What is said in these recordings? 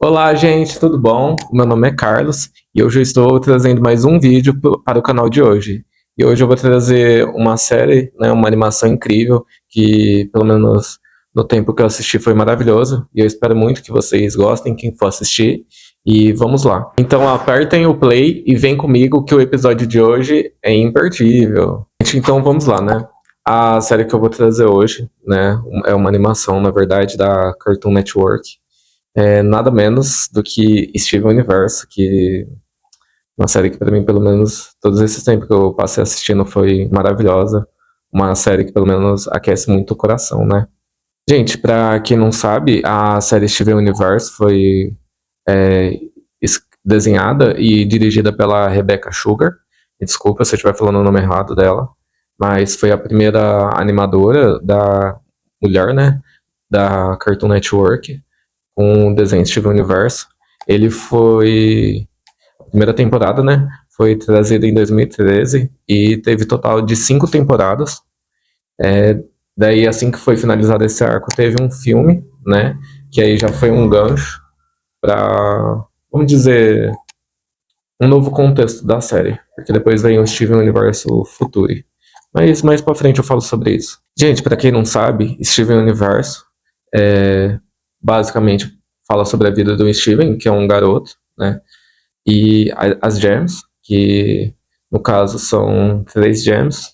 Olá, gente, tudo bom? Meu nome é Carlos e hoje eu estou trazendo mais um vídeo para o canal de hoje. E hoje eu vou trazer uma série, né, uma animação incrível que, pelo menos no tempo que eu assisti, foi maravilhoso. E eu espero muito que vocês gostem, quem for assistir. E vamos lá. Então apertem o play e vem comigo que o episódio de hoje é imperdível. Então vamos lá, né? A série que eu vou trazer hoje, né, é uma animação, na verdade, da Cartoon Network. É nada menos do que Steven Universo, que uma série que para mim, pelo menos, todos esses tempos que eu passei assistindo foi maravilhosa. Uma série que pelo menos aquece muito o coração, né? Gente, pra quem não sabe, a série Steven Universe foi é, desenhada e dirigida pela Rebecca Sugar. Me desculpa se eu estiver falando o nome errado dela, mas foi a primeira animadora da mulher, né? Da Cartoon Network com o desenho Steven Universo. Ele foi. A primeira temporada, né? Foi trazida em 2013 e teve total de 5 temporadas. Daí, assim que foi finalizado esse arco, teve um filme, né? Que aí já foi um gancho para, vamos dizer, um novo contexto da série. Porque depois vem o Steven Universo Futuri. Mas mais pra frente eu falo sobre isso. Gente, para quem não sabe, Steven Universo basicamente fala sobre a vida do Steven, que é um garoto, né? E as gems, que no caso são 3 gems,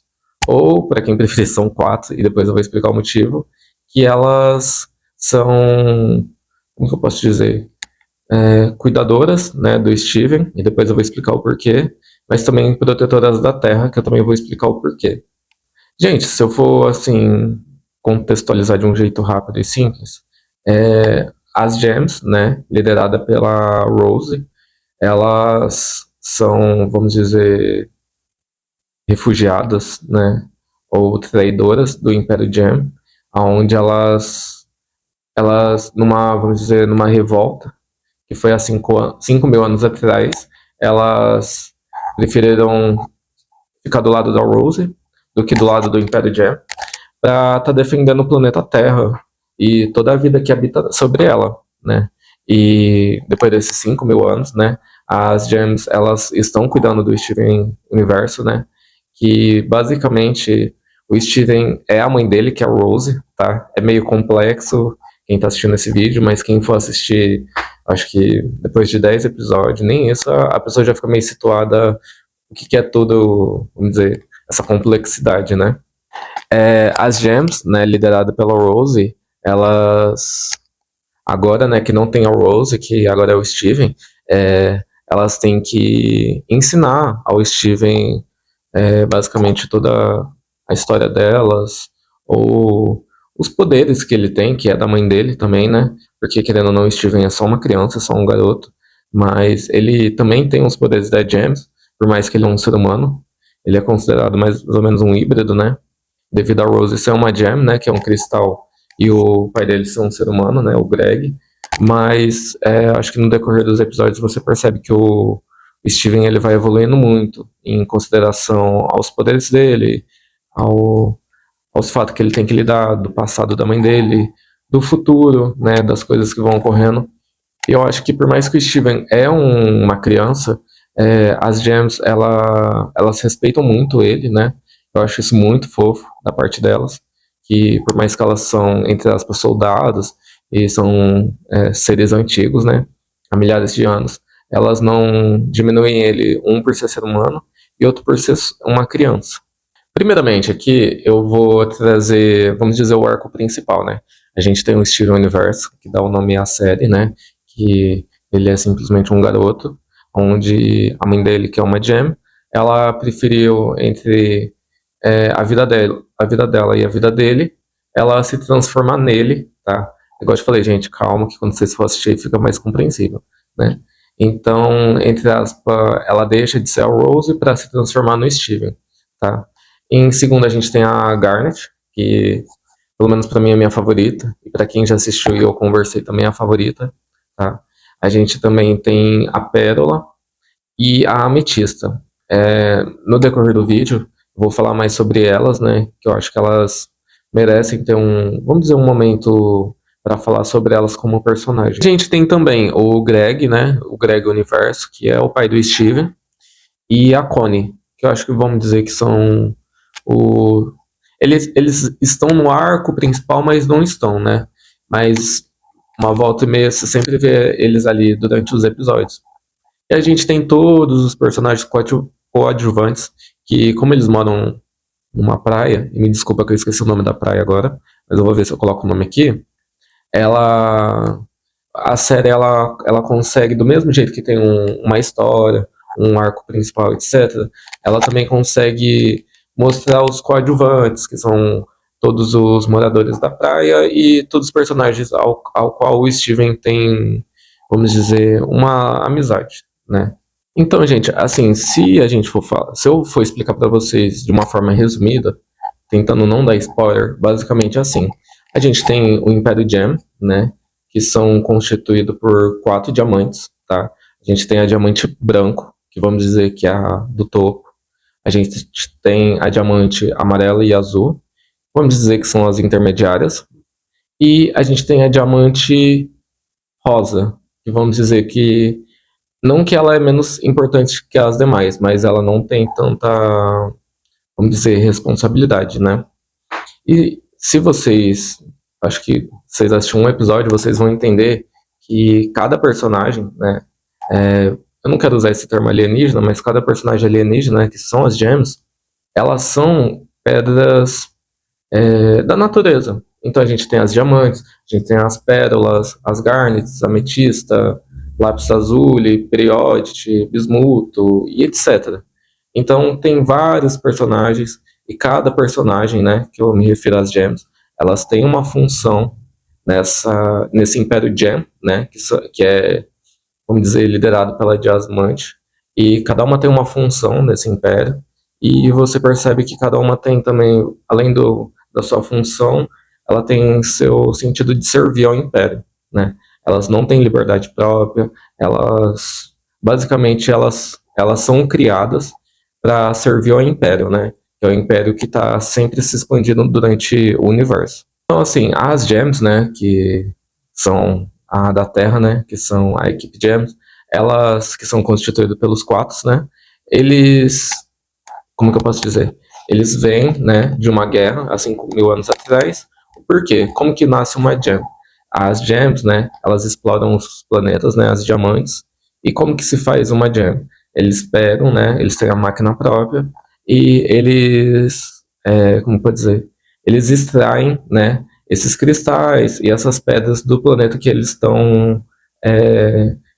ou para quem preferir são 4, e depois eu vou explicar o motivo, que elas são, como que eu posso dizer, cuidadoras, né, do Steven, e depois eu vou explicar o porquê, mas também protetoras da Terra, que eu também vou explicar o porquê. Gente, se eu for assim contextualizar de um jeito rápido e simples, as gems, né, liderada pela Rose, elas são, vamos dizer, refugiadas, né, ou traidoras do Império Gem, onde elas numa, vamos dizer, numa revolta que foi há 5 mil anos atrás, elas preferiram ficar do lado da Rose do que do lado do Império Gem para estar defendendo o planeta Terra e toda a vida que habita sobre ela, né? E depois desses 5 mil anos, né, as Gems elas estão cuidando do Steven Universo, né? Que basicamente o Steven é a mãe dele, que é a Rose, tá? É meio complexo quem tá assistindo esse vídeo, mas quem for assistir, acho que depois de 10 episódios, nem isso, a pessoa já fica meio situada o que é tudo, vamos dizer, essa complexidade, né? As Gems, né, liderada pela Rose, elas agora, né, que não tem a Rose, que agora é o Steven, elas têm que ensinar ao Steven basicamente toda a história delas, ou os poderes que ele tem, que é da mãe dele também, né? Porque querendo ou não, o Steven é só uma criança, só um garoto, mas ele também tem os poderes da Gems, por mais que ele é um ser humano, ele é considerado mais ou menos um híbrido, né? Devido a Rose ser uma gem, né, que é um cristal, e o pai dele ser um ser humano, né, o Greg. Mas acho que no decorrer dos episódios você percebe que o Steven ele vai evoluindo muito em consideração aos poderes dele, ao, aos fatos que ele tem que lidar do passado da mãe dele, do futuro, né, das coisas que vão ocorrendo. E eu acho que por mais que o Steven é uma criança, as Gems elas respeitam muito ele, né? Eu acho isso muito fofo da parte delas, que por mais que elas são, entre aspas, soldados, e são seres antigos, né? Há milhares de anos, elas não diminuem ele, um por ser humano e outro por ser uma criança. Primeiramente, aqui eu vou trazer, vamos dizer, o arco principal, né? A gente tem o Steven Universo, que dá o nome à série, né? Que ele é simplesmente um garoto, onde a mãe dele, que é uma gem, ela preferiu entre a vida dela e a vida dele, ela se transformar nele, tá? Igual eu te falei, gente, calma, que quando vocês for assistir fica mais compreensível, né? Então, entre aspas, ela deixa de ser a Rose para se transformar no Steven, tá? Em segundo, a gente tem a Garnet, que pelo menos para mim é a minha favorita, e para quem já assistiu e eu conversei também é a favorita, tá? A gente também tem a Pérola e a Ametista. No decorrer do vídeo, vou falar mais sobre elas, né? Que eu acho que elas merecem ter vamos dizer, um momento para falar sobre elas como personagem. A gente tem também o Greg, né? O Greg Universo, que é o pai do Steven, e a Connie, que eu acho que vamos dizer que são o... Eles estão no arco principal, mas não estão, né? Mas uma volta e meia você sempre vê eles ali durante os episódios. E a gente tem todos os personagens coadjuvantes, que como eles moram numa praia, e me desculpa que eu esqueci o nome da praia agora, mas eu vou ver se eu coloco o nome aqui, ela a série ela consegue, do mesmo jeito que tem uma história, um arco principal, etc., ela também consegue mostrar os coadjuvantes, que são todos os moradores da praia e todos os personagens ao qual o Steven tem, vamos dizer, uma amizade, né? Então, gente, assim, se a gente for falar, se eu for explicar para vocês de uma forma resumida, tentando não dar spoiler, basicamente é assim. A gente tem o Império Gem, né, que são constituídos por 4 diamantes, tá? A gente tem a diamante branco, que vamos dizer que é a do topo. A gente tem a diamante amarela e azul, vamos dizer que são as intermediárias. E a gente tem a diamante rosa, que vamos dizer que não que ela é menos importante que as demais, mas ela não tem tanta, vamos dizer, responsabilidade, né? E se vocês, acho que vocês assistiram um episódio, vocês vão entender que cada personagem, né? Eu não quero usar esse termo alienígena, mas cada personagem alienígena, né, que são as gems, elas são pedras da natureza. Então a gente tem as diamantes, a gente tem as pérolas, as garnets, ametista, lápis lazuli, periodite, bismuto e etc. Então tem vários personagens e cada personagem, né, que eu me refiro às gems, elas têm uma função nesse Império Gem, né, que é, vamos dizer, liderado pela Diamante, e cada uma tem uma função nesse império, e você percebe que cada uma tem também, além da sua função, ela tem seu sentido de servir ao império, né? Elas não têm liberdade própria, basicamente, elas são criadas para servir ao império, né? Que é o império que está sempre se expandindo durante o universo. Então, assim, as gems, né, que são a da Terra, né, que são a equipe Gems, elas que são constituídas pelos 4, né, eles, como que eu posso dizer? Eles vêm, né, de uma guerra há 5.000 anos atrás. Por quê? Como que nasce uma Gem? As Gems, né, elas exploram os planetas, né, as diamantes. E como que se faz uma Gem? Eles pegam, né, eles têm a máquina própria e eles, como pode dizer? Eles extraem, né, esses cristais e essas pedras do planeta que eles estão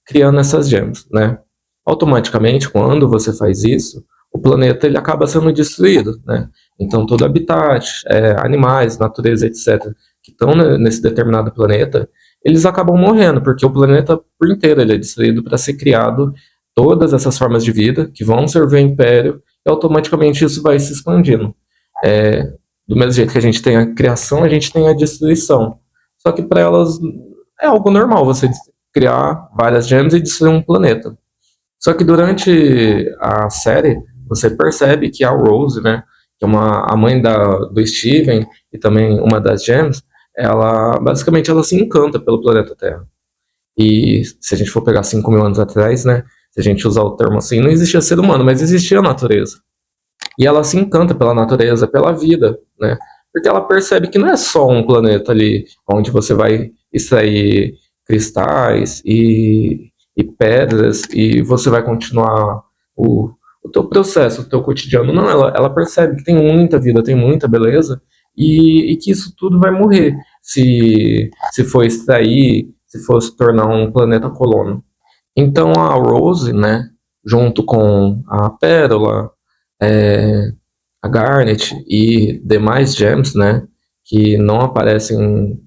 criando essas gems, né? Automaticamente, quando você faz isso, o planeta ele acaba sendo destruído, né? Então todo habitat, animais, natureza, etc, que estão nesse determinado planeta, eles acabam morrendo, porque o planeta por inteiro ele é destruído para ser criado todas essas formas de vida que vão servir ao Império, e automaticamente isso vai se expandindo. Do mesmo jeito que a gente tem a criação, a gente tem a destruição. Só que para elas é algo normal você criar várias gems e destruir um planeta. Só que durante a série, você percebe que a Rose, né, que é a mãe do Steven e também uma das gems, ela basicamente ela se encanta pelo planeta Terra. E se a gente for pegar 5.000 anos atrás, né, se a gente usar o termo assim, não existia ser humano, mas existia a natureza. E ela se encanta pela natureza, pela vida, né? Porque ela percebe que não é só um planeta ali onde você vai extrair cristais e pedras e você vai continuar o teu processo, o teu cotidiano. Não, ela percebe que tem muita vida, tem muita beleza e que isso tudo vai morrer se for extrair, se for se tornar um planeta colono. Então a Rose, né, junto com a Pérola, a Garnet e demais gems, né, que não aparecem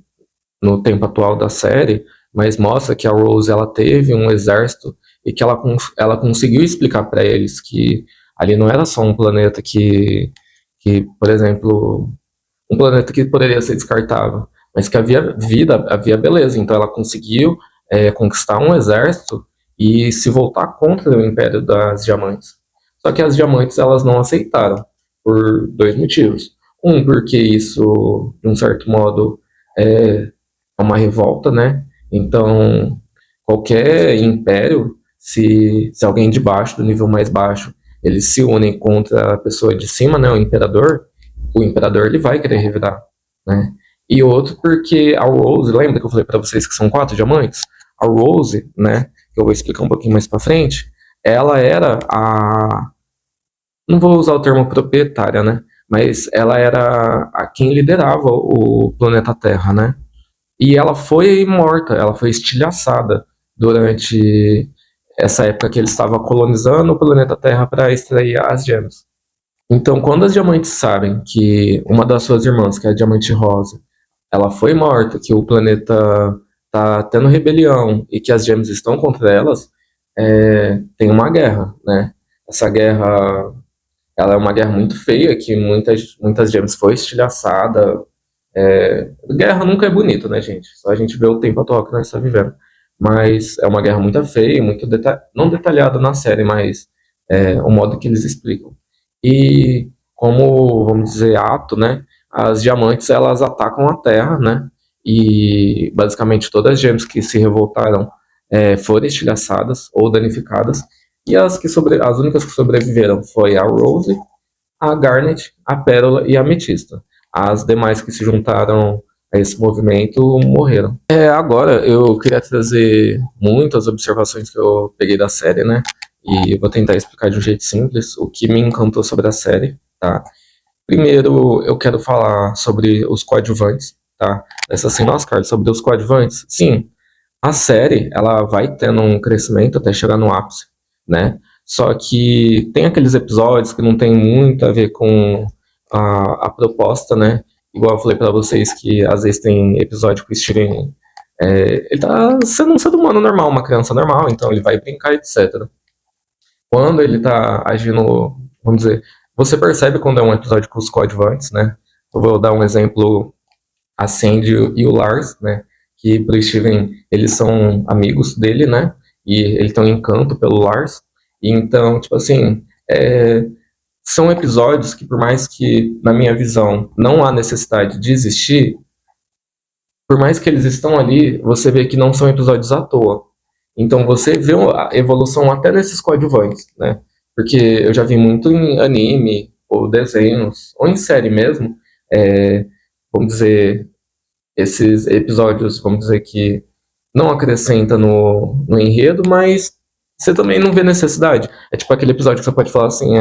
no tempo atual da série, mas mostra que a Rose ela teve um exército e que ela conseguiu explicar para eles que ali não era só um planeta que, por exemplo, um planeta que poderia ser descartável, mas que havia vida, havia beleza. Então ela conseguiu conquistar um exército e se voltar contra o Império das Diamantes. Só que as Diamantes elas não aceitaram por 2 motivos. Um, porque isso, de um certo modo, é uma revolta, né? Então, qualquer império, se alguém de baixo, do nível mais baixo, eles se unem contra a pessoa de cima, né, o imperador ele vai querer revidar, né? E outro porque a Rose, lembra que eu falei para vocês que são 4 diamantes? A Rose, né, que eu vou explicar um pouquinho mais para frente, ela era a, não vou usar o termo proprietária, né? Mas ela era a quem liderava o planeta Terra, né? E ela foi morta, ela foi estilhaçada durante essa época que ele estava colonizando o planeta Terra para extrair as gemas. Então, quando as diamantes sabem que uma das suas irmãs, que é a Diamante Rosa, ela foi morta, que o planeta está tendo rebelião e que as gemas estão contra elas, tem uma guerra, né? Essa guerra, ela é uma guerra muito feia, que muitas gemas foi estilhaçada, guerra nunca é bonito, né, gente? Só a gente vê o tempo atual que nós estamos vivendo. Mas é uma guerra muito feia, muito não detalhada na série, mas o modo que eles explicam. E como, vamos dizer, ato, né? As diamantes, elas atacam a Terra, né? E basicamente todas as gemas que se revoltaram foram estilhaçadas ou danificadas. E as únicas que sobreviveram foi a Rose, a Garnet, a Pérola e a Ametista. As demais que se juntaram a esse movimento morreram. Agora eu queria trazer muitas observações que eu peguei da série, né? E vou tentar explicar de um jeito simples o que me encantou sobre a série, tá? Primeiro, eu quero falar sobre os coadjuvantes, tá? Essa assim, nossa, cara, sobre os coadjuvantes. Sim, a série, ela vai tendo um crescimento até chegar no ápice, né? Só que tem aqueles episódios que não tem muito a ver com a proposta, né? Igual eu falei pra vocês que às vezes tem episódio que o Steven, ele tá sendo um ser humano normal, uma criança normal, então ele vai brincar, etc. Quando ele tá agindo, vamos dizer, você percebe quando é um episódio com os coadjuvantes, né? Eu vou dar um exemplo, a Sandy e o Lars, né? Que pro Steven, eles são amigos dele, né? E ele tem um encanto pelo Lars. E então, tipo assim, são episódios que, por mais que, na minha visão, não há necessidade de existir, por mais que eles estão ali, você vê que não são episódios à toa. Então você vê a evolução até nesses coadjuvantes, né? Porque eu já vi muito em anime, ou desenhos, ou em série mesmo, vamos dizer, esses episódios, vamos dizer que não acrescenta no enredo, mas você também não vê necessidade. É tipo aquele episódio que você pode falar assim,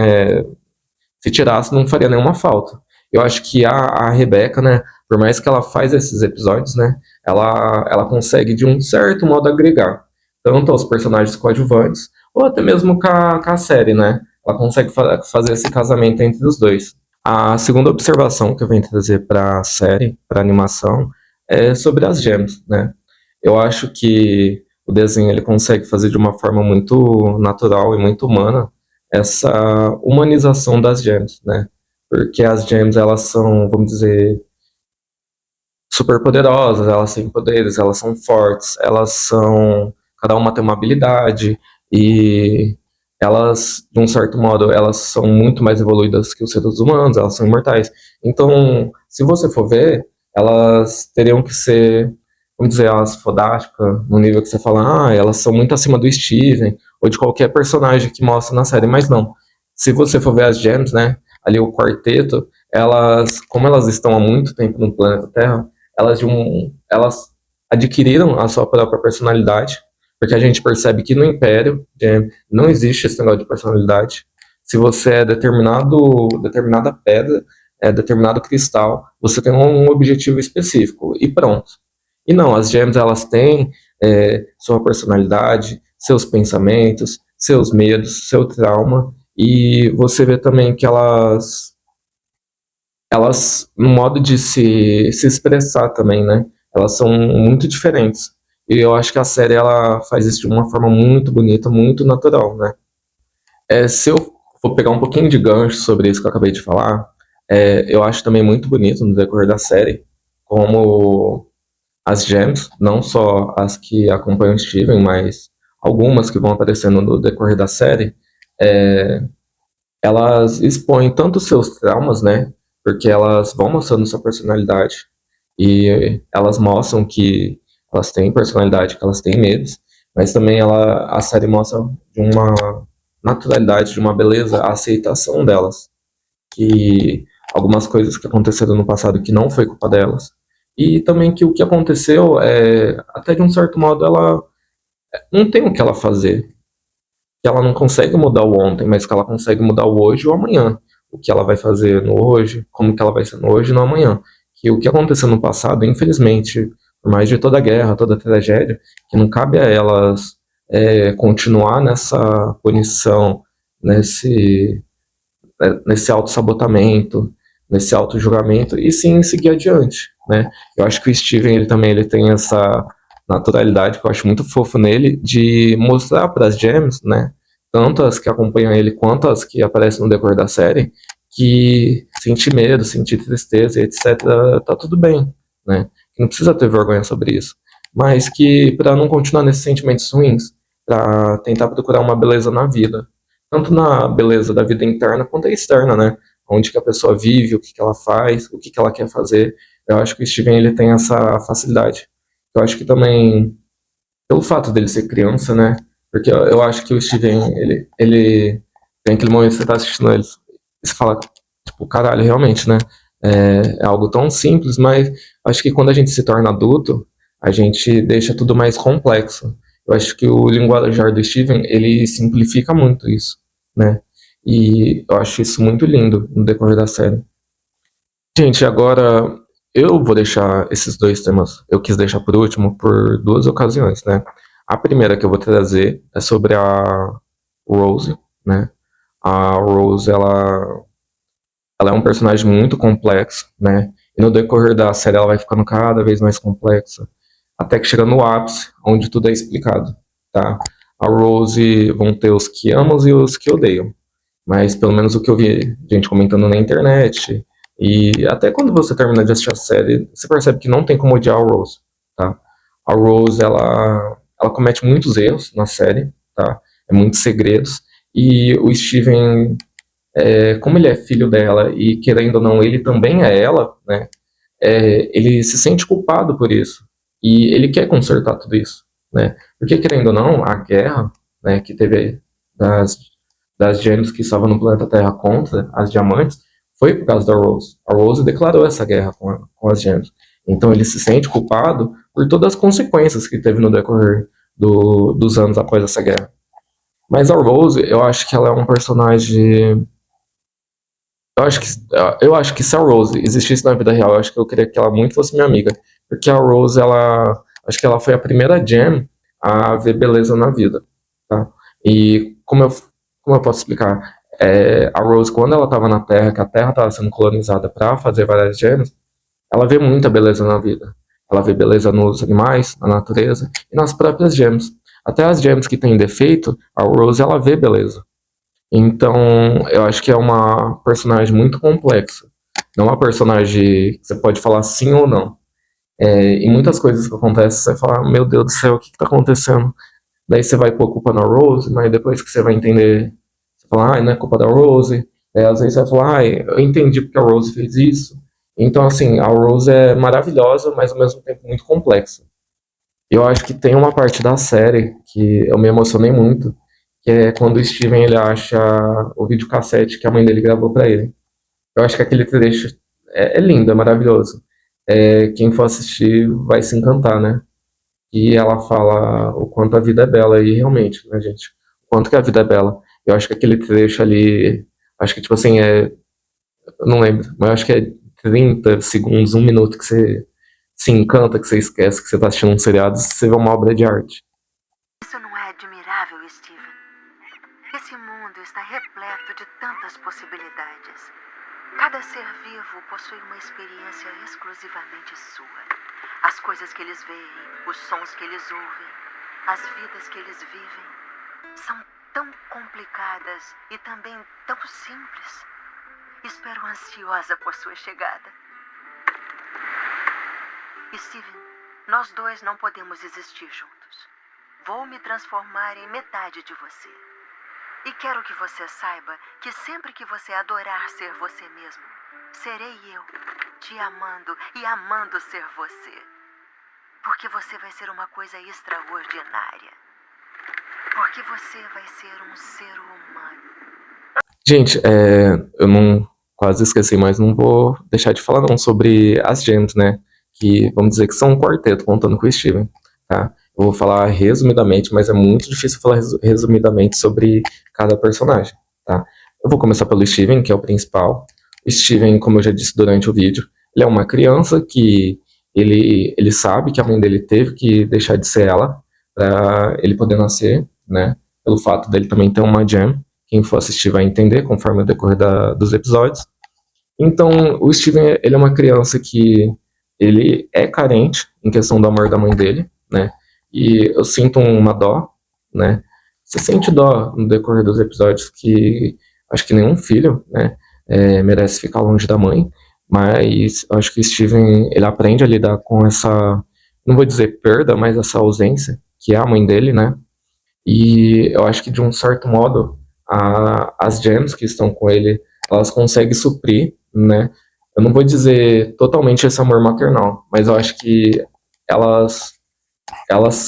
se tirasse não faria nenhuma falta. Eu acho que a Rebeca, né, por mais que ela faz esses episódios, né, ela consegue de um certo modo agregar tanto aos personagens coadjuvantes ou até mesmo com a série, né? Ela consegue fazer esse casamento entre os dois. A segunda observação que eu venho trazer para a série, para a animação, é sobre as gems, né? Eu acho que o desenho ele consegue fazer de uma forma muito natural e muito humana essa humanização das gems, né? Porque as gems elas são, vamos dizer, super poderosas, elas têm poderes, elas são fortes, elas são, cada uma tem uma habilidade e elas, de um certo modo, elas são muito mais evoluídas que os seres humanos, elas são imortais. Então, se você for ver, elas teriam que ser, vamos dizer, elas fodásticas, no nível que você fala, elas são muito acima do Steven, ou de qualquer personagem que mostra na série, mas não. Se você for ver as gems, né, ali o quarteto, elas, como elas estão há muito tempo no planeta Terra, elas adquiriram a sua própria personalidade, porque a gente percebe que no Império não existe esse negócio de personalidade. Se você é determinada pedra, determinado cristal, você tem um objetivo específico e pronto. E não, as gems elas têm sua personalidade, seus pensamentos, seus medos, seu trauma, e você vê também que no modo de se expressar também, né? Elas são muito diferentes. E eu acho que a série ela faz isso de uma forma muito bonita, muito natural, né? Se eu for pegar um pouquinho de gancho sobre isso que eu acabei de falar, eu acho também muito bonito no decorrer da série como as gems, não só as que acompanham o Steven, mas algumas que vão aparecendo no decorrer da série, elas expõem tanto os seus traumas, né? Porque elas vão mostrando sua personalidade. E elas mostram que elas têm personalidade, que elas têm medos, mas também a série mostra de uma naturalidade, de uma beleza, a aceitação delas, que algumas coisas que aconteceram no passado que não foi culpa delas, e também que o que aconteceu é, até de um certo modo, ela não tem o que ela fazer, que ela não consegue mudar o ontem, mas que ela consegue mudar o hoje ou amanhã. O que ela vai fazer no hoje, como que ela vai ser no hoje e no amanhã. Que o que aconteceu no passado, infelizmente, por mais de toda a guerra, toda a tragédia, que não cabe a elas continuar nessa punição, nesse, nesse auto-sabotamento, nesse auto-julgamento, e sim seguir adiante, né? Eu acho que o Steven, ele também ele tem essa naturalidade que eu acho muito fofo nele, de mostrar para as gems, né? Tanto as que acompanham ele quanto as que aparecem no decorrer da série, que sentir medo, sentir tristeza, etc., tá tudo bem, né? Que não precisa ter vergonha sobre isso. Mas que para não continuar nesses sentimentos ruins, para tentar procurar uma beleza na vida, tanto na beleza da vida interna quanto a externa, né? Onde que a pessoa vive, o que que ela faz, o que que ela quer fazer. Eu acho que o Steven ele tem essa facilidade. Eu acho que também pelo fato dele ser criança, né? Porque eu acho que o Steven ele tem aquele momento que você tá assistindo ele, você fala tipo, caralho, realmente, né? É algo tão simples, mas acho que quando a gente se torna adulto, a gente deixa tudo mais complexo. Eu acho que o linguajar do Steven, ele simplifica muito isso, né? E eu acho isso muito lindo no decorrer da série. Gente, agora eu vou deixar esses dois temas, eu quis deixar por último por duas ocasiões, né? A primeira que eu vou trazer é sobre a Rose, né? A Rose, ela é um personagem muito complexo, né? E no decorrer da série ela vai ficando cada vez mais complexa, até que chega no ápice, onde tudo é explicado, tá? A Rose vão ter os que amam e os que odeiam, mas pelo menos o que eu vi gente comentando na internet, e até quando você termina de assistir a série, você percebe que não tem como odiar a Rose, tá? A Rose, ela comete muitos erros na série, tá? É muitos segredos, e o Steven, como ele é filho dela e querendo ou não, ele também é ela, né? Ele se sente culpado por isso e ele quer consertar tudo isso, né? Porque querendo ou não, a guerra, né, que teve das das gêmeas que estavam no planeta Terra contra as diamantes foi por causa da Rose. A Rose declarou essa guerra com as gêmeas. Então ele se sente culpado por todas as consequências que teve no decorrer dos anos após essa guerra. Mas a Rose, eu acho que ela é um personagem. Eu acho que, eu acho que se a Rose existisse na vida real, eu acho que eu queria que ela muito fosse minha amiga. Porque a Rose, ela. Acho que ela foi a primeira Gem a ver beleza na vida. Tá? E como eu posso explicar? A Rose, quando ela estava na Terra, que a Terra estava sendo colonizada para fazer várias gems, ela vê muita beleza na vida. Ela vê beleza nos animais, na natureza e nas próprias gems. Até as gems que têm defeito, a Rose ela vê beleza. Então, eu acho que é uma personagem muito complexa. Não é uma personagem que você pode falar sim ou não. E muitas coisas que acontecem, você fala, meu Deus do céu, o que está acontecendo? Daí você vai pôr a culpa na Rose, mas depois que você vai entender, você fala, não é culpa da Rose. Às vezes você vai falar, eu entendi porque a Rose fez isso. Então, assim, a Rose é maravilhosa, mas ao mesmo tempo muito complexa. Eu acho que tem uma parte da série que eu me emocionei muito, que é quando o Steven ele acha o videocassete que a mãe dele gravou pra ele. Eu acho que aquele trecho é lindo, é maravilhoso. Quem for assistir vai se encantar, né? E ela fala o quanto a vida é bela, e realmente, né, gente? O quanto que a vida é bela. Eu acho que aquele trecho ali, acho que tipo assim, eu não lembro, mas eu acho que é 30 segundos, um minuto que você se encanta, que você esquece que você tá assistindo um seriado, você vê uma obra de arte. Isso não é admirável, Steven? Esse mundo está repleto de tantas possibilidades. Cada ser vivo possui uma experiência exclusivamente sua. As coisas que eles veem, os sons que eles ouvem, as vidas que eles vivem, são tão complicadas e também tão simples. Espero ansiosa por sua chegada. Steven, nós dois não podemos existir juntos. Vou me transformar em metade de você. E quero que você saiba que sempre que você adorar ser você mesmo, serei eu, te amando e amando ser você. Porque você vai ser uma coisa extraordinária. Porque você vai ser um ser humano. Gente, eu não quase esqueci, mas não vou deixar de falar não sobre as gems, né? Que vamos dizer que são um quarteto contando com o Steven, tá? Eu vou falar resumidamente, mas é muito difícil falar resumidamente sobre cada personagem, tá? Eu vou começar pelo Steven, que é o principal. O Steven, como eu já disse durante o vídeo, ele é uma criança que ele sabe que a mãe dele teve que deixar de ser ela para ele poder nascer, né? Pelo fato dele também ter uma gem. Quem for assistir vai entender conforme o decorrer dos episódios. Então, o Steven, ele é uma criança que ele é carente em questão do amor da mãe dele, né? E eu sinto uma dó, né? Você sente dó no decorrer dos episódios que acho que nenhum filho, né, merece ficar longe da mãe, mas eu acho que o Steven, ele aprende a lidar com essa, não vou dizer perda, mas essa ausência, que é a mãe dele, né? E eu acho que de um certo modo as gems que estão com ele, elas conseguem suprir, né? Eu não vou dizer totalmente esse amor maternal, mas eu acho que elas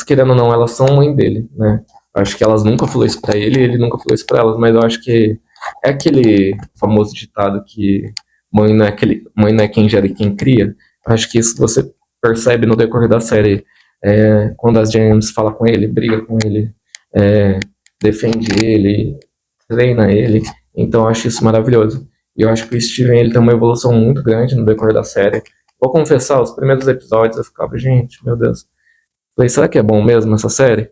querendo ou não, elas são mãe dele, né? Eu acho que elas nunca falou isso pra ele, e ele nunca falou isso pra elas, mas eu acho que é aquele famoso ditado que mãe não é quem gera e quem cria. Eu acho que isso você percebe no decorrer da série, quando as gems falam com ele, briga com ele, é, defende ele, treina ele. Então eu acho isso maravilhoso. E eu acho que o Steven, ele tem uma evolução muito grande no decorrer da série. Vou confessar, os primeiros episódios eu ficava, gente, meu Deus. Falei, será que é bom mesmo essa série?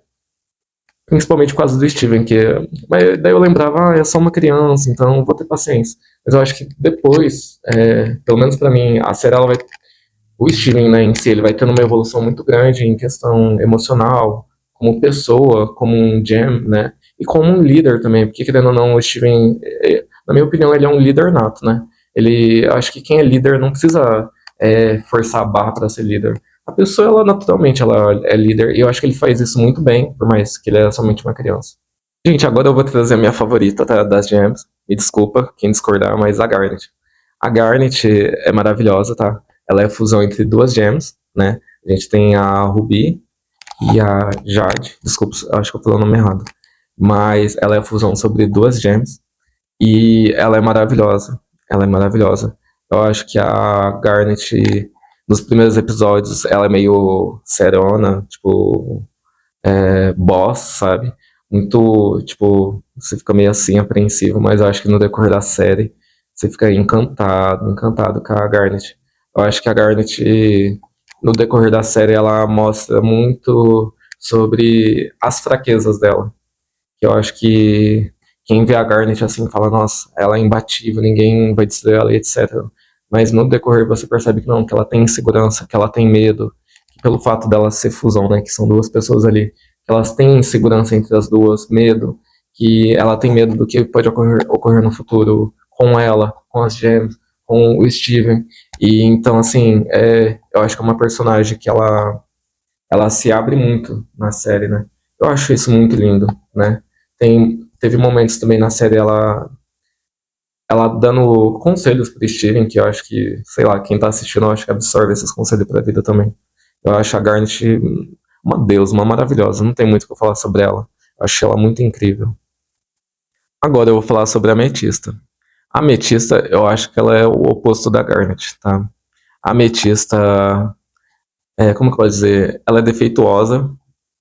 Principalmente por causa do Steven, que. Mas daí eu lembrava, é só uma criança, então vou ter paciência. Mas eu acho que depois, pelo menos pra mim, a série ela vai. O Steven, né, em si, ele vai tendo uma evolução muito grande em questão emocional, como pessoa, como um gem, né? E como um líder também, porque querendo ou não, o Steven, na minha opinião, ele é um líder nato, né? Ele, acho que quem é líder não precisa forçar a barra para ser líder. A pessoa, ela naturalmente, ela é líder, e eu acho que ele faz isso muito bem, por mais que ele é somente uma criança. Gente, agora eu vou trazer a minha favorita, tá, das gems. Me desculpa quem discordar, mas a Garnet. A Garnet é maravilhosa, tá? Ela é a fusão entre duas gems, né? A gente tem a Ruby e a Jade. Desculpa, acho que eu falei o nome errado. Mas ela é a fusão sobre duas gems. E ela é maravilhosa. Ela é maravilhosa. Eu acho que a Garnet, nos primeiros episódios, ela é meio serona, tipo, boss, sabe? Muito, tipo, você fica meio assim, apreensivo, mas eu acho que no decorrer da série, você fica encantado, encantado com a Garnet. Eu acho que a Garnet, no decorrer da série, ela mostra muito sobre as fraquezas dela. Que eu acho que quem vê a Garnet assim fala, nossa, ela é imbatível, ninguém vai destruir ela, etc. Mas no decorrer você percebe que não, que ela tem insegurança, que ela tem medo, que pelo fato dela ser fusão, né, que são duas pessoas ali, que elas têm insegurança entre as duas, medo, que ela tem medo do que pode ocorrer no futuro com ela, com as gems, com o Steven. E então, assim, eu acho que é uma personagem que ela se abre muito na série, né? Eu acho isso muito lindo, né? Teve momentos também na série ela dando conselhos pro Steven, que eu acho que, sei lá, quem tá assistindo, eu acho que absorve esses conselhos pra vida também. Eu acho a Garnet uma deusa, uma maravilhosa, não tem muito o que eu falar sobre ela. Eu acho ela muito incrível. Agora eu vou falar sobre a Ametista. A Ametista, eu acho que ela é o oposto da Garnet, tá? A Ametista, como que eu posso dizer? Ela é defeituosa.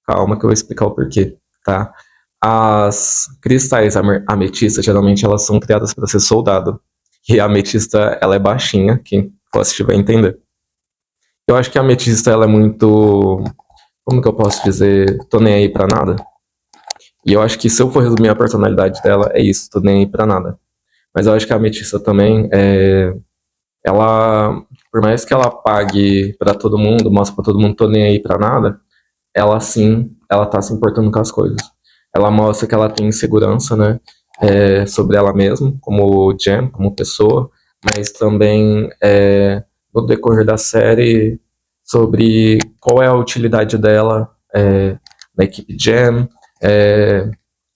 Calma que eu vou explicar o porquê, tá? As cristais ametistas, geralmente, elas são criadas para ser soldado. E a ametista, ela é baixinha, quem for assistir vai entender. Eu acho que a ametista, ela é muito... Como que eu posso dizer? Tô nem aí pra nada. E eu acho que se eu for resumir a personalidade dela, é isso, tô nem aí pra nada. Mas eu acho que a ametista também, ela... Por mais que ela pague pra todo mundo, mostre pra todo mundo, tô nem aí pra nada, ela sim, ela tá se importando com as coisas. Ela mostra que ela tem insegurança, né, sobre ela mesma, como Gem, como pessoa, mas também no decorrer da série sobre qual é a utilidade dela na equipe Gem,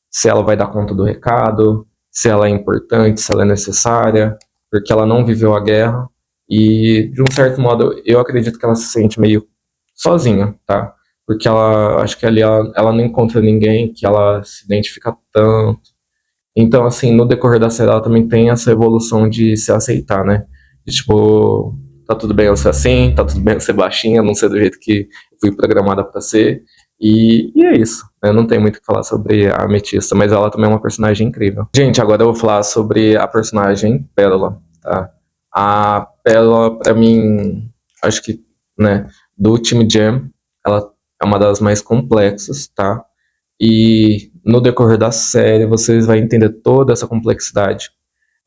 se ela vai dar conta do recado, se ela é importante, se ela é necessária, porque ela não viveu a guerra. E, de um certo modo, eu acredito que ela se sente meio sozinha, tá? Porque ela, acho que ali ela não encontra ninguém que ela se identifica tanto. Então, assim, no decorrer da série, ela também tem essa evolução de se aceitar, né? De, tipo, tá tudo bem eu ser assim, tá tudo bem eu ser baixinha, não ser do jeito que fui programada pra ser. E é isso, né? Não tem muito o que falar sobre a Ametista, mas ela também é uma personagem incrível. Gente, agora eu vou falar sobre a personagem Pérola, tá? A Pérola, pra mim, acho que, né, do time Jam, ela é uma das mais complexas, tá? E no decorrer da série vocês vão entender toda essa complexidade.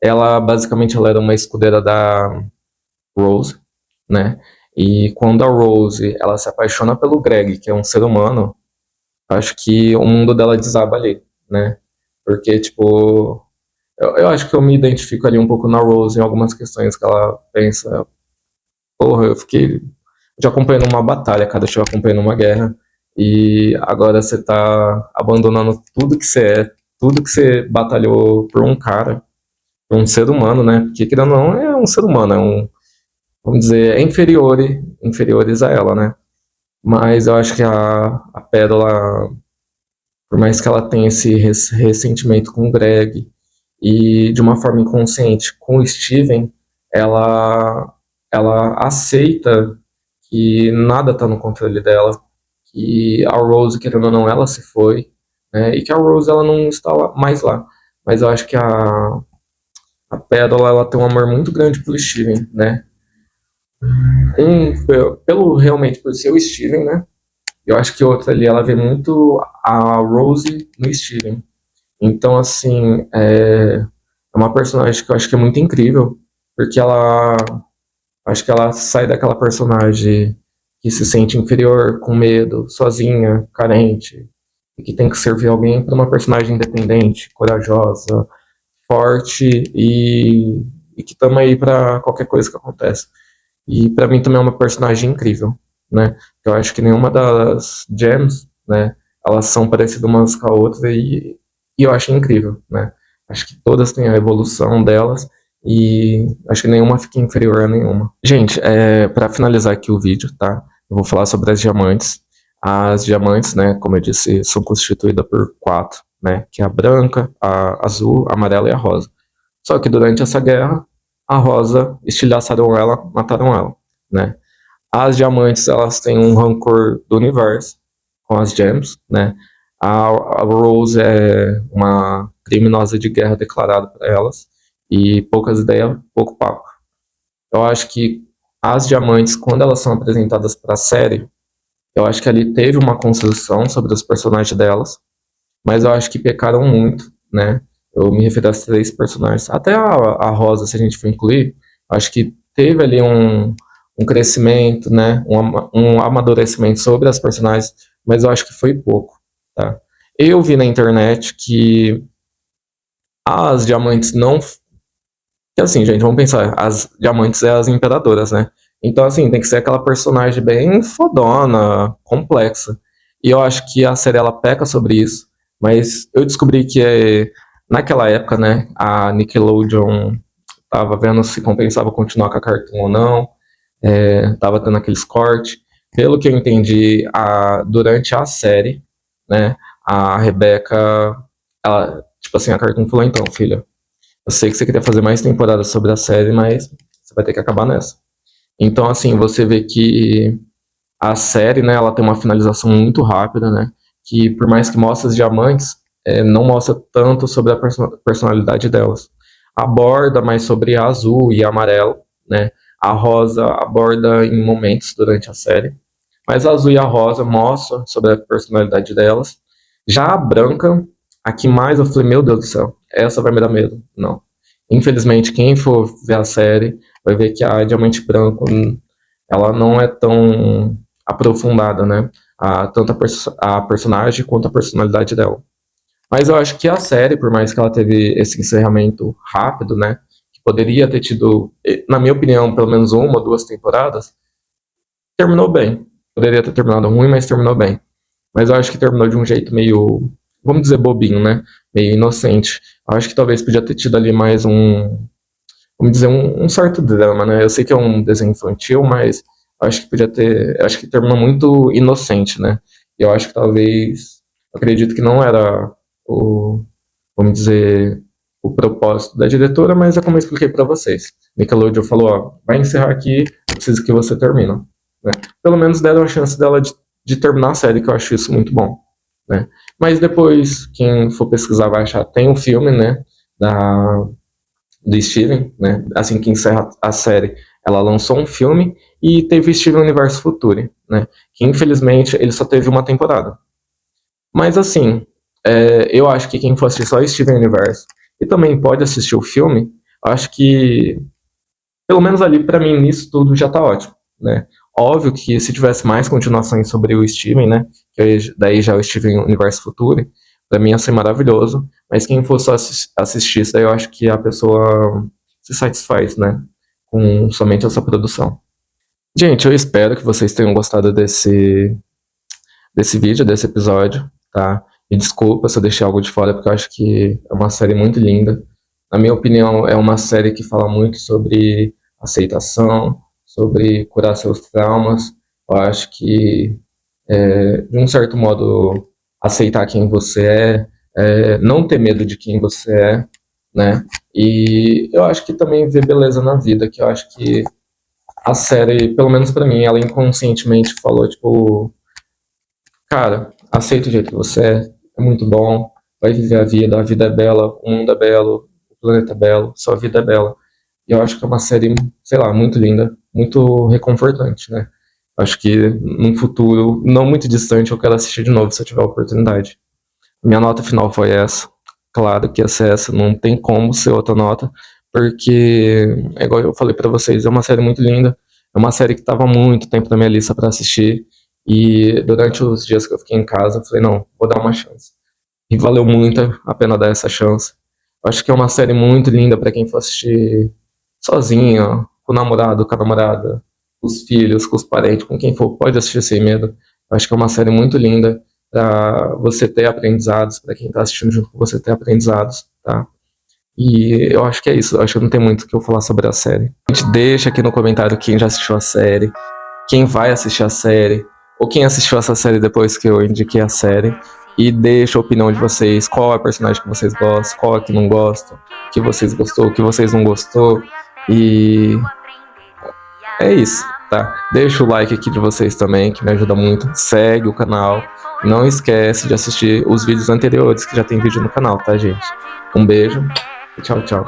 Ela basicamente ela era uma escudeira da Rose, né? E quando a Rose ela se apaixona pelo Greg, que é um ser humano, acho que o mundo dela desaba ali, né? Porque tipo, eu acho que eu me identifico ali um pouco na Rose em algumas questões que ela pensa. Porra, eu fiquei te acompanhando uma batalha, cara, te acompanhando uma guerra. E agora você tá abandonando tudo que você é, tudo que você batalhou por um cara, por um ser humano, né? Porque querendo ou não, é um ser humano, é um, vamos dizer, é inferiores a ela, né? Mas eu acho que a Pérola, por mais que ela tenha esse ressentimento com o Greg e de uma forma inconsciente com o Steven, ela aceita que nada tá no controle dela, que a Rose, querendo ou não, ela se foi, né? E que a Rose ela não está mais lá. Mas eu acho que a Pérola ela tem um amor muito grande pelo Steven, né? Pelo realmente por ser o Steven, né? Eu acho que outra ali ela vê muito a Rose no Steven. Então, assim, é uma personagem que eu acho que é muito incrível, porque ela acho que ela sai daquela personagem que se sente inferior, com medo, sozinha, carente, e que tem que servir alguém para uma personagem independente, corajosa, forte e que tamo aí para qualquer coisa que aconteça. E para mim também é uma personagem incrível, né? Eu acho que nenhuma das gems, né, elas são parecidas umas com a outra e eu acho incrível, né? Acho que todas têm a evolução delas e acho que nenhuma fica inferior a nenhuma. Gente, para finalizar aqui o vídeo, tá? Eu vou falar sobre as diamantes. As diamantes, né, como eu disse, são constituídas por quatro, né? Que é a branca, a azul, a amarela e a rosa. Só que durante essa guerra, a rosa estilhaçaram ela, mataram ela, né? As diamantes, elas têm um rancor do universo com as gems, né? A Rose é uma criminosa de guerra declarada para elas e poucas ideias, pouco papo. Eu acho que as diamantes, quando elas são apresentadas para a série, eu acho que ali teve uma construção sobre os personagens delas, mas eu acho que pecaram muito, né? Eu me refiro às três personagens. Até a Rosa, se a gente for incluir, acho que teve ali um crescimento, né? Um amadurecimento sobre as personagens, mas eu acho que foi pouco, tá? Eu vi na internet que as diamantes não. Que assim, gente, vamos pensar, as diamantes é as imperadoras, né? Então, assim, tem que ser aquela personagem bem fodona, complexa. E eu acho que a série ela peca sobre isso, mas eu descobri que naquela época, né, a Nickelodeon tava vendo se compensava continuar com a Cartoon ou não, tava tendo aqueles cortes. Pelo que eu entendi, durante a série, né, a Rebeca, ela, tipo assim, a Cartoon falou, então, filha, eu sei que você queria fazer mais temporadas sobre a série, mas você vai ter que acabar nessa. Então, assim, você vê que a série, né, ela tem uma finalização muito rápida, né? Que por mais que mostre os diamantes, não mostra tanto sobre a personalidade delas. Aborda mais sobre a azul e a amarelo, né? A rosa aborda em momentos durante a série. Mas a azul e a rosa mostram sobre a personalidade delas. Já a branca, a que mais eu falei, meu Deus do céu, essa vai me dar medo. Não. Infelizmente, quem for ver a série vai ver que a Diamante Branco, ela não é tão aprofundada, né? Tanto a personagem quanto a personalidade dela. Mas eu acho que a série, por mais que ela teve esse encerramento rápido, né? Que poderia ter tido, na minha opinião, pelo menos uma ou duas temporadas, terminou bem. Poderia ter terminado ruim, mas terminou bem. Mas eu acho que terminou de um jeito meio, vamos dizer, bobinho, né? Meio inocente. Eu acho que talvez podia ter tido ali mais vamos dizer, um certo drama, né? Eu sei que é um desenho infantil, mas eu acho que podia ter. Eu acho que terminou muito inocente, né? E eu acho que talvez. Eu acredito que não era o. Vamos dizer. O propósito da diretora, mas é como eu expliquei pra vocês. Nickelodeon falou: ó, vai encerrar aqui, eu preciso que você termine. Né? Pelo menos deram a chance dela de terminar a série, que eu acho isso muito bom. Né? Mas depois, quem for pesquisar vai achar, tem um filme, né? Do Steven, né? Assim que encerra a série, ela lançou um filme e teve o Steven Universe Future, né? Que infelizmente ele só teve uma temporada. Mas assim, eu acho que quem for assistir só Steven Universe e também pode assistir o filme, acho que pelo menos ali pra mim nisso tudo já tá ótimo, né? Óbvio que se tivesse mais continuações sobre o Steven, né? Que daí já é o Steven Universe Future, pra mim ia ser maravilhoso. Mas quem for só assistir isso daí, eu acho que a pessoa se satisfaz, né? Com somente essa produção. Gente, eu espero que vocês tenham gostado desse vídeo, desse episódio, tá? E desculpa se eu deixei algo de fora, porque eu acho que é uma série muito linda. Na minha opinião, é uma série que fala muito sobre aceitação, sobre curar seus traumas. Eu acho que, de um certo modo, aceitar quem você não ter medo de quem você é, né? E eu acho que também ver beleza na vida, que eu acho que a série, pelo menos pra mim, ela inconscientemente falou, tipo, cara, aceita o jeito que você é muito bom, vai viver a vida é bela, o mundo é belo, o planeta é belo, sua vida é bela. E eu acho que é uma série, sei lá, muito linda, muito reconfortante, né? Acho que num futuro não muito distante eu quero assistir de novo se eu tiver a oportunidade. Minha nota final foi essa. Claro que ia ser essa, não tem como ser outra nota, porque, é igual eu falei pra vocês, é uma série muito linda, é uma série que tava há muito tempo na minha lista pra assistir, e durante os dias que eu fiquei em casa, eu falei, não, vou dar uma chance. E valeu muito a pena dar essa chance. Eu acho que é uma série muito linda pra quem for assistir sozinho, com o namorado, com a namorada, com os filhos, com os parentes, com quem for, pode assistir sem medo. Eu acho que é uma série muito linda para você ter aprendizados, para quem está assistindo junto com você ter aprendizados, tá? E eu acho que é isso, eu acho que não tem muito o que eu falar sobre a série. A gente deixa aqui no comentário quem já assistiu a série, quem vai assistir a série, ou quem assistiu essa série depois que eu indiquei a série, e deixa a opinião de vocês, qual é o personagem que vocês gostam, qual é que não gosta, o que vocês gostou, o que vocês não gostou, e é isso, tá? Deixa o like aqui de vocês também, que me ajuda muito, segue o canal, não esquece de assistir os vídeos anteriores, que já tem vídeo no canal, tá, gente? Um beijo e tchau, tchau.